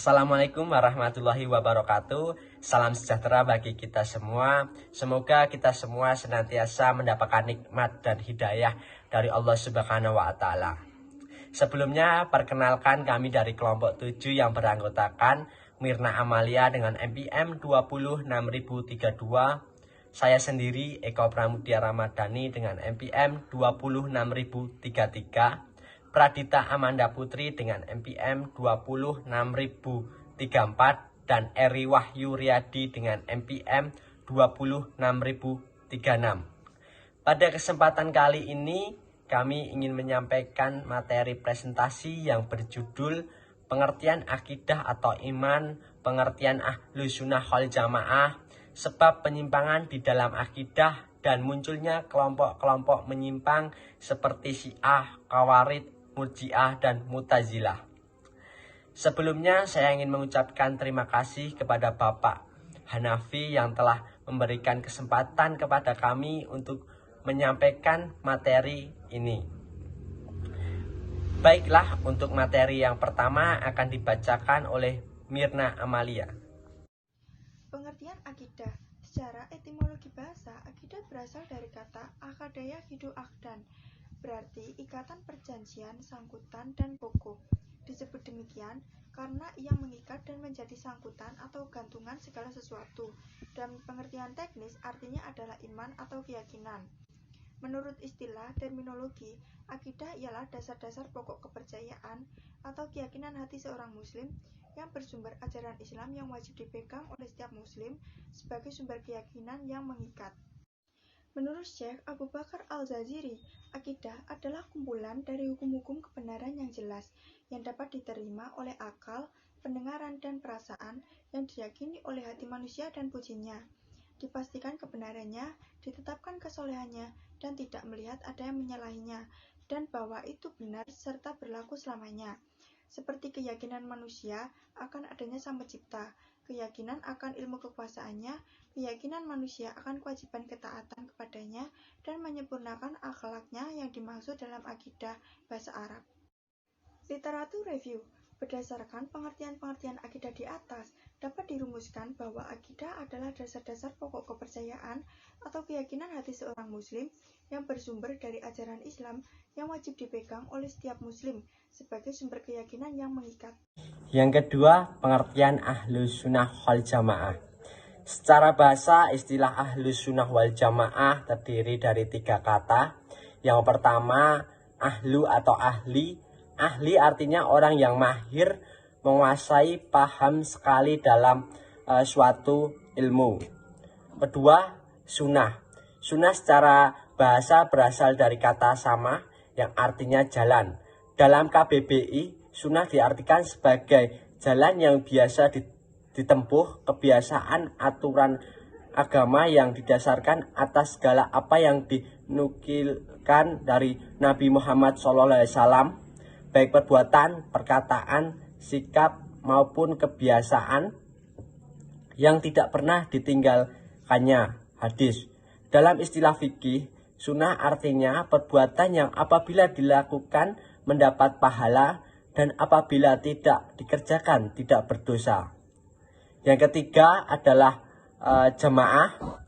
Assalamualaikum warahmatullahi wabarakatuh. Salam sejahtera bagi kita semua. Semoga kita semua senantiasa mendapatkan nikmat dan hidayah dari Allah Subhanahu wa Ta'ala. Sebelumnya, perkenalkan kami dari kelompok 7 yang beranggotakan Mirna Amalia dengan MPM 26032. Saya sendiri Eko Pramudia Ramadhani dengan MPM 26033. Pradita Amanda Putri dengan MPM 26034 dan Eri Wahyu Riyadi dengan MPM 26036. Pada kesempatan kali ini kami ingin menyampaikan materi presentasi yang berjudul pengertian akidah atau iman, pengertian Ahlus Sunnah wal Jamaah, sebab penyimpangan di dalam akidah dan munculnya kelompok-kelompok menyimpang seperti Syiah, Khawarij, Murji'ah, dan Mu'tazilah. Sebelumnya saya ingin mengucapkan terima kasih kepada Bapak Hanafi yang telah memberikan kesempatan kepada kami untuk menyampaikan materi ini. Baiklah, untuk materi yang pertama akan dibacakan oleh Mirna Amalia. Pengertian akidah. Secara etimologi bahasa, akidah berasal dari kata akadaya hidu akdan, berarti ikatan perjanjian, sangkutan, dan kokoh. Disebut demikian karena ia mengikat dan menjadi sangkutan atau gantungan segala sesuatu. Dalam pengertian teknis, artinya adalah iman atau keyakinan. Menurut istilah terminologi, akidah ialah dasar-dasar pokok kepercayaan atau keyakinan hati seorang muslim yang bersumber ajaran Islam yang wajib dipegang oleh setiap muslim sebagai sumber keyakinan yang mengikat. Menurut Syekh Abu Bakar Al-Jaziri, akidah adalah kumpulan dari hukum-hukum kebenaran yang jelas, yang dapat diterima oleh akal, pendengaran, dan perasaan, yang diyakini oleh hati manusia dan pujinya. Dipastikan kebenarannya, ditetapkan kesolehannya, dan tidak melihat ada yang menyalahinya, dan bahwa itu benar serta berlaku selamanya. Seperti keyakinan manusia akan adanya Sang Pencipta, keyakinan akan ilmu kekuasaannya, keyakinan manusia akan kewajiban ketaatan kepadanya, dan menyempurnakan akhlaknya yang dimaksud dalam akidah bahasa Arab. Literatur review. Berdasarkan pengertian-pengertian akidah di atas, dapat dirumuskan bahwa akidah adalah dasar-dasar pokok kepercayaan atau keyakinan hati seorang muslim yang bersumber dari ajaran Islam yang wajib dipegang oleh setiap muslim sebagai sumber keyakinan yang mengikat. Yang kedua, pengertian Ahlus Sunnah wal Jamaah. Secara bahasa, istilah Ahlus Sunnah wal Jamaah terdiri dari 3 kata. Yang pertama, ahlu atau ahli. Ahli artinya orang yang mahir, menguasai, paham sekali dalam suatu ilmu. Kedua, sunnah. Sunnah secara bahasa berasal dari kata sama yang artinya jalan. Dalam KBBI, sunnah diartikan sebagai jalan yang biasa ditempuh, kebiasaan, aturan agama yang didasarkan atas segala apa yang dinukilkan dari Nabi Muhammad SAW, baik perbuatan, perkataan, sikap, maupun kebiasaan yang tidak pernah ditinggalkannya. Hadis. Dalam istilah fikih, sunnah artinya perbuatan yang apabila dilakukan mendapat pahala dan apabila tidak dikerjakan tidak berdosa. Yang ketiga adalah jamaah.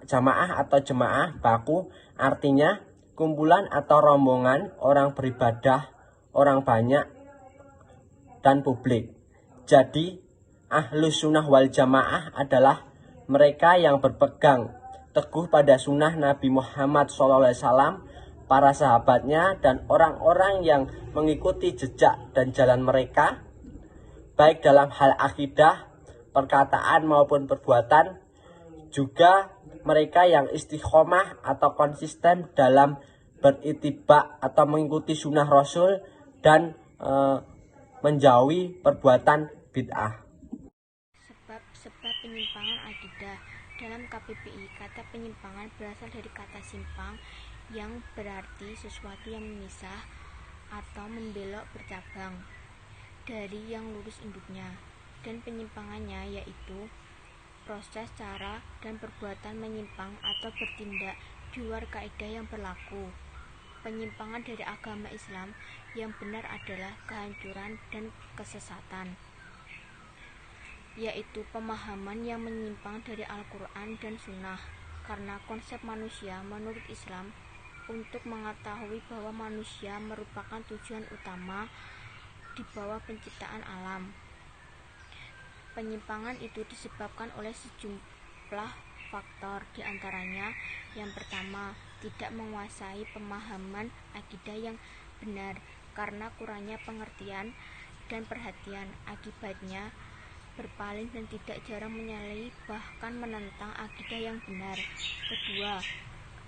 Jamaah atau jemaah baku artinya kumpulan atau rombongan orang beribadah, orang banyak, dan publik. Jadi, Ahlus Sunnah wal Jamaah adalah mereka yang berpegang teguh pada sunnah Nabi Muhammad SAW, para sahabatnya, dan orang-orang yang mengikuti jejak dan jalan mereka, baik dalam hal akidah, perkataan maupun perbuatan. Juga mereka yang istiqomah atau konsisten dalam beritibak atau mengikuti sunnah Rasul dan menjauhi perbuatan bid'ah. Sebab penyimpangan akidah. Dalam KBBI, kata penyimpangan berasal dari kata simpang yang berarti sesuatu yang memisah atau membelok bercabang dari yang lurus induknya, dan penyimpangannya yaitu proses, cara, dan perbuatan menyimpang atau bertindak di luar kaidah yang berlaku. penyimpangan dari agama Islam yang benar adalah kehancuran dan kesesatan, yaitu pemahaman yang menyimpang dari Al-Quran dan Sunnah. Karena konsep manusia menurut Islam untuk mengetahui bahwa manusia merupakan tujuan utama di bawah penciptaan alam. Penyimpangan itu disebabkan oleh sejumlah faktor, diantaranya yang pertama, tidak menguasai pemahaman akidah yang benar karena kurangnya pengertian dan perhatian. Akibatnya berpaling dan tidak jarang menyalahi bahkan menentang akidah yang benar. Kedua,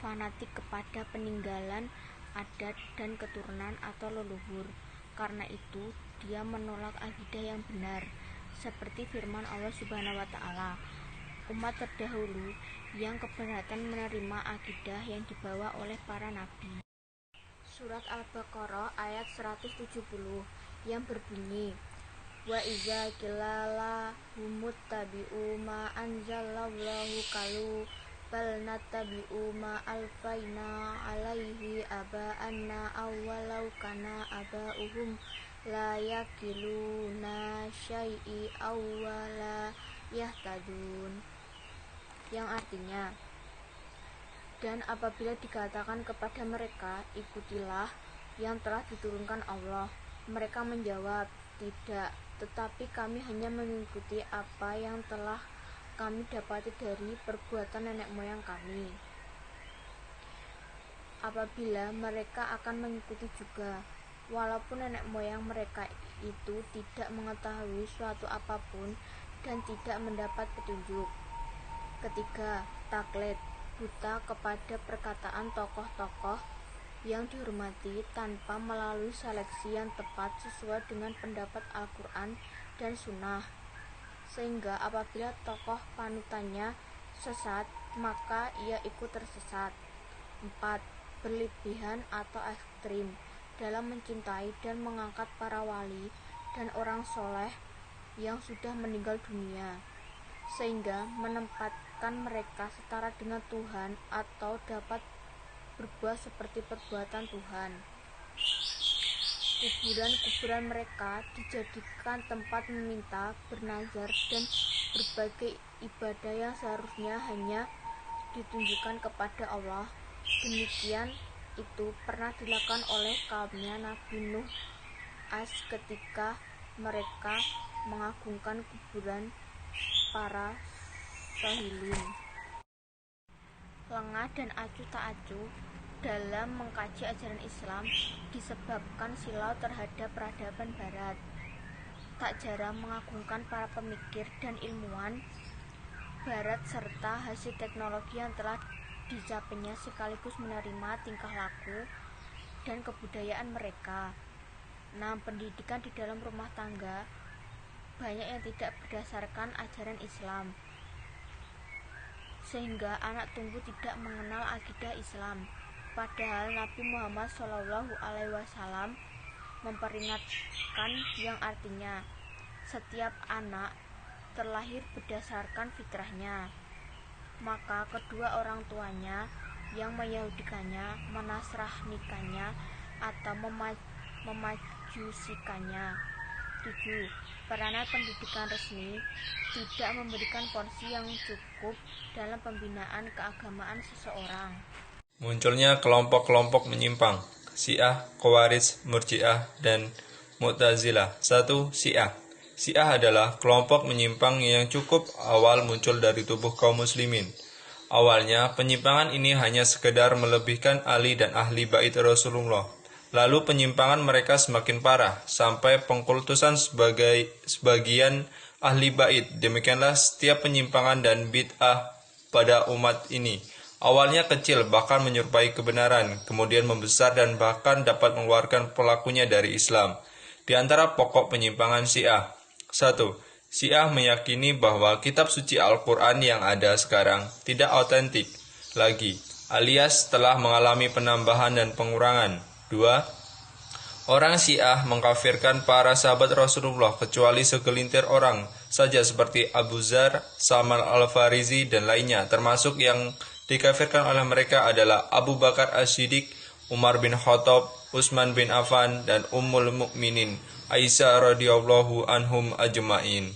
fanatik kepada peninggalan adat dan keturunan atau leluhur. Karena itu dia menolak akidah yang benar, seperti firman Allah Subhanahu wa taala, umat terdahulu yang keberatan menerima akidah yang dibawa oleh para nabi. Surat Al-Baqarah ayat 170 yang berbunyi, wa iza qila lahum ittabi'u ma anzalallahu qalu bal nattabi'u ma alfaina alaihi aba'ana awalau kana aba'uhum la yakiluna syai'i awwala yahtadun, yang artinya, dan apabila dikatakan kepada mereka, ikutilah yang telah diturunkan Allah, mereka menjawab, tidak, tetapi kami hanya mengikuti apa yang telah kami dapati dari perbuatan nenek moyang kami. Apabila mereka akan mengikuti juga, walaupun nenek moyang mereka itu tidak mengetahui suatu apapun dan tidak mendapat petunjuk. Ketiga, taklid, buta kepada perkataan tokoh-tokoh yang dihormati tanpa melalui seleksi yang tepat sesuai dengan pendapat Al-Quran dan Sunnah, sehingga apabila tokoh panutannya sesat, maka ia ikut tersesat. 4. Berlebihan atau ekstrim dalam mencintai dan mengangkat para wali dan orang soleh yang sudah meninggal dunia, sehingga menempatkan mereka setara dengan Tuhan atau dapat berbuat seperti perbuatan Tuhan. Kuburan-kuburan mereka dijadikan tempat meminta, bernazar, dan berbagai ibadah yang seharusnya hanya ditunjukkan kepada Allah. Demikian itu pernah dilakukan oleh kaumnya Nabi Nuh As ketika mereka mengagungkan kuburan para sahilin. Lengah dan acuh tak acuh dalam mengkaji ajaran Islam disebabkan silau terhadap peradaban Barat. Tak jarang mengagungkan para pemikir dan ilmuwan Barat serta hasil teknologi yang telah dicapainya, sekaligus menerima tingkah laku dan kebudayaan mereka. Pendidikan di dalam rumah tangga banyak yang tidak berdasarkan ajaran Islam, sehingga anak tumbuh tidak mengenal akidah Islam. Padahal Nabi Muhammad SAW memperingatkan yang artinya setiap anak terlahir berdasarkan fitrahnya, maka kedua orang tuanya yang meyahudikannya, menasrahnikannya, atau memajusikannya. 7. Peranan pendidikan resmi tidak memberikan porsi yang cukup dalam pembinaan keagamaan seseorang. Munculnya kelompok-kelompok menyimpang, Syiah, Khawarij, Murji'ah, dan Mu'tazilah. 1. Syiah. Syiah adalah kelompok menyimpang yang cukup awal muncul dari tubuh kaum muslimin. Awalnya, penyimpangan ini hanya sekedar melebihkan Ali dan ahli bait Rasulullah. Lalu penyimpangan mereka semakin parah, sampai pengkultusan sebagian ahli bait. Demikianlah setiap penyimpangan dan bid'ah pada umat ini. Awalnya kecil, bahkan menyerupai kebenaran, kemudian membesar dan bahkan dapat mengeluarkan pelakunya dari Islam. Di antara pokok penyimpangan Syiah. 1. Syiah meyakini bahwa kitab suci Al-Quran yang ada sekarang tidak autentik lagi, alias telah mengalami penambahan dan pengurangan. 2. Orang Syiah mengkafirkan para sahabat Rasulullah kecuali segelintir orang saja seperti Abu Dzar, Salman Al-Farisi, dan lainnya, termasuk yang dikafirkan oleh mereka adalah Abu Bakar As-Siddiq, Umar bin Khattab, Utsman bin Affan, dan Ummul Mukminin Aisyah radhiyallahu anhum ajma'in.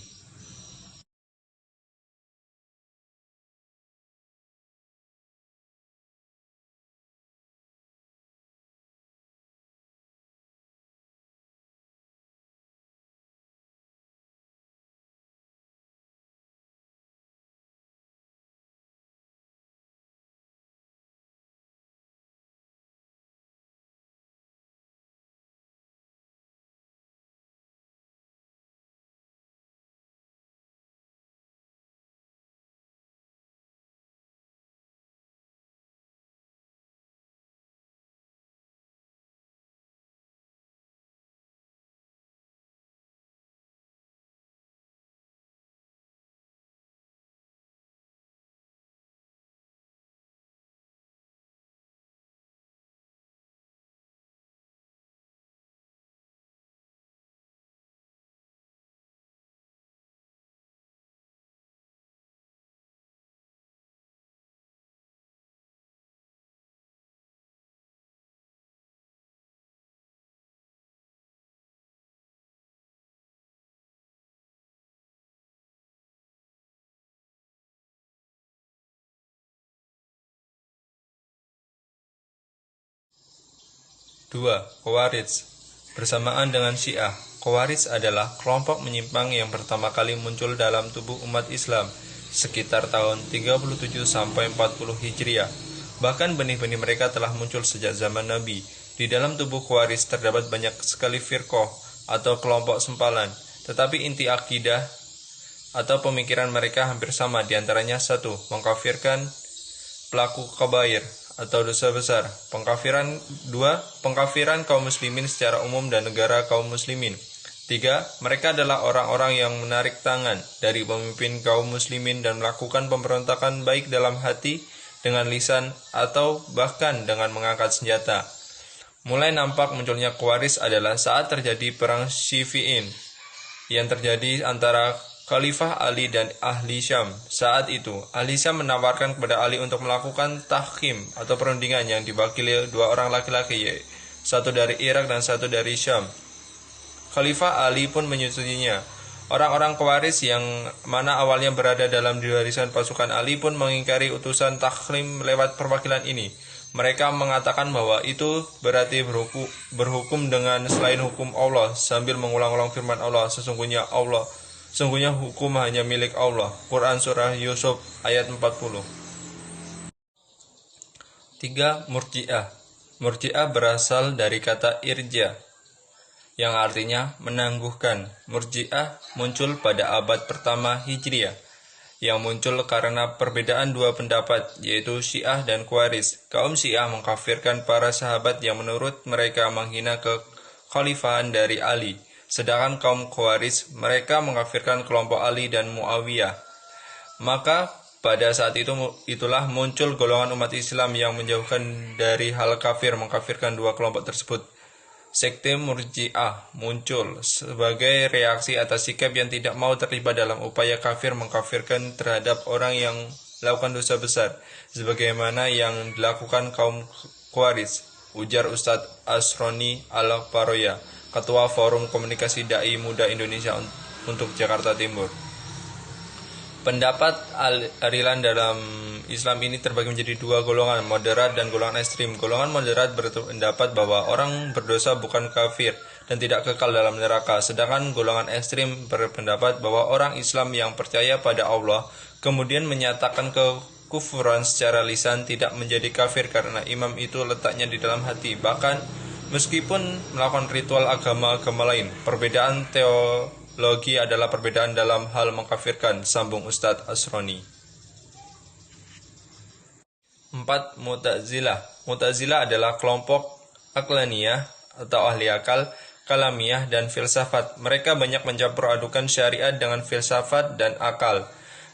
Dua, Khawarij. Bersamaan dengan Syiah, Khawarij adalah kelompok menyimpang yang pertama kali muncul dalam tubuh umat Islam sekitar tahun 37 sampai 40 Hijriah. Bahkan benih-benih mereka telah muncul sejak zaman Nabi. Di dalam tubuh Khawarij terdapat banyak sekali firqah atau kelompok sempalan, tetapi inti akidah atau pemikiran mereka hampir sama, diantaranya satu, mengkafirkan pelaku kabair atau dosa besar. Dua, pengkafiran kaum muslimin secara umum dan negara kaum muslimin. Tiga, mereka adalah orang-orang yang menarik tangan dari pemimpin kaum muslimin dan melakukan pemberontakan baik dalam hati, dengan lisan, atau bahkan dengan mengangkat senjata. Mulai nampak munculnya Khawarij adalah saat terjadi perang Syifi'in yang terjadi antara Khalifah Ali dan ahli Syam. Saat itu, ahli Syam menawarkan kepada Ali untuk melakukan tahkim atau perundingan yang diwakili dua orang laki-laki, satu dari Irak dan satu dari Syam. Khalifah Ali pun menyetujuinya. Orang-orang Khawarij yang mana awalnya berada dalam barisan pasukan Ali pun mengingkari utusan tahkim lewat perwakilan ini. Mereka mengatakan bahwa itu berarti berhukum dengan selain hukum Allah, sambil mengulang-ulang firman Allah, Sesungguhnya hukum hanya milik Allah. Quran Surah Yusuf ayat 40. 3. Murji'ah. Murji'ah berasal dari kata irja, yang artinya menangguhkan. Murji'ah muncul pada abad pertama Hijriah, yang muncul karena perbedaan dua pendapat, yaitu Syiah dan Khawarij. Kaum Syiah mengkafirkan para sahabat yang menurut mereka menghina kekhalifahan dari Ali. Sedangkan kaum Khawarij, mereka mengkafirkan kelompok Ali dan Muawiyah. Maka pada saat itulah muncul golongan umat Islam yang menjauhkan dari hal kafir, mengkafirkan dua kelompok tersebut. Sekte Murji'ah muncul sebagai reaksi atas sikap yang tidak mau terlibat dalam upaya kafir mengkafirkan terhadap orang yang melakukan dosa besar, sebagaimana yang dilakukan kaum Khawarij, ujar Ustadz Asroni Al-Paroya, Ketua Forum Komunikasi Dai Muda Indonesia untuk Jakarta Timur. Pendapat aliran dalam Islam ini terbagi menjadi dua golongan, moderat dan golongan ekstrim. Golongan moderat berpendapat bahwa orang berdosa bukan kafir dan tidak kekal dalam neraka. Sedangkan golongan ekstrim berpendapat bahwa orang Islam yang percaya pada Allah kemudian menyatakan kekufuran secara lisan tidak menjadi kafir karena imam itu letaknya di dalam hati. Bahkan meskipun melakukan ritual agama-agama lain, perbedaan teologi adalah perbedaan dalam hal mengkafirkan, sambung Ustadz Asroni. 4. Mu'tazilah. Mu'tazilah adalah kelompok aqlaniyah atau ahli akal, kalamiyah, dan filsafat. Mereka banyak mencampur adukan syariat dengan filsafat dan akal.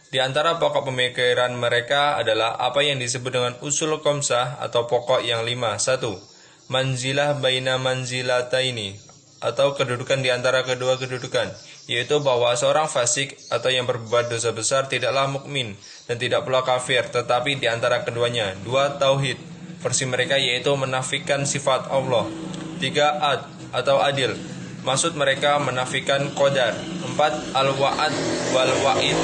Di antara pokok pemikiran mereka adalah apa yang disebut dengan usul khamsah atau pokok yang 5. 1. Manzilah baina manzilataini atau kedudukan di antara kedua kedudukan, yaitu bahwa seorang fasik atau yang berbuat dosa besar tidaklah mukmin dan tidak pula kafir, tetapi di antara keduanya. 2. Tauhid. versi mereka yaitu menafikan sifat Allah. 3. Ad atau adil, maksud mereka menafikan qadar. 4. Al-wa'ad wal wa'id,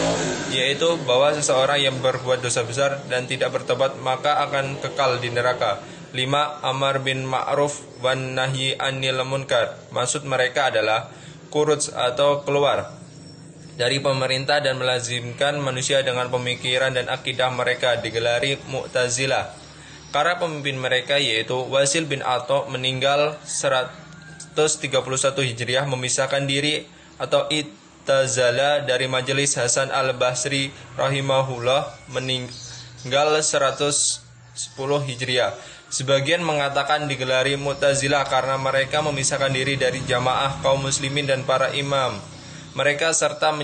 yaitu bahwa seseorang yang berbuat dosa besar dan tidak bertobat maka akan kekal di neraka. 5. Amar bin ma'ruf wan nahyi anil munkar, maksud mereka adalah khuruj atau keluar dari pemerintah dan melazimkan manusia dengan pemikiran dan akidah mereka, digelari Mu'tazilah. Karena pemimpin mereka yaitu Wasil bin Atha meninggal 131 Hijriah, memisahkan diri atau i'tazala dari majelis. Hasan al-Basri rahimahullah meninggal 110 Hijriah. Sebagian mengatakan digelari Mu'tazilah karena mereka memisahkan diri dari jamaah kaum muslimin dan para imam mereka serta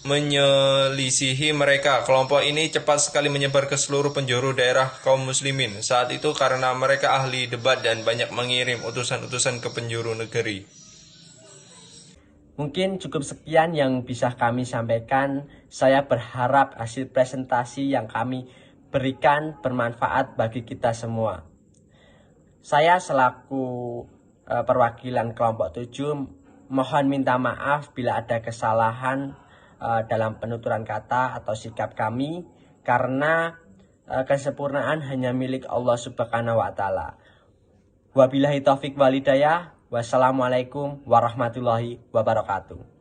menyelisihi mereka. Kelompok ini cepat sekali menyebar ke seluruh penjuru daerah kaum muslimin saat itu karena mereka ahli debat dan banyak mengirim utusan-utusan ke penjuru negeri. Mungkin cukup sekian yang bisa kami sampaikan. Saya berharap hasil presentasi yang kami berikan bermanfaat bagi kita semua. Saya selaku perwakilan kelompok 7 mohon minta maaf bila ada kesalahan dalam penuturan kata atau sikap kami, karena kesempurnaan hanya milik Allah Subhanahu wa Ta'ala. Wabillahi taufik walhidayah. Wassalamualaikum warahmatullahi wabarakatuh.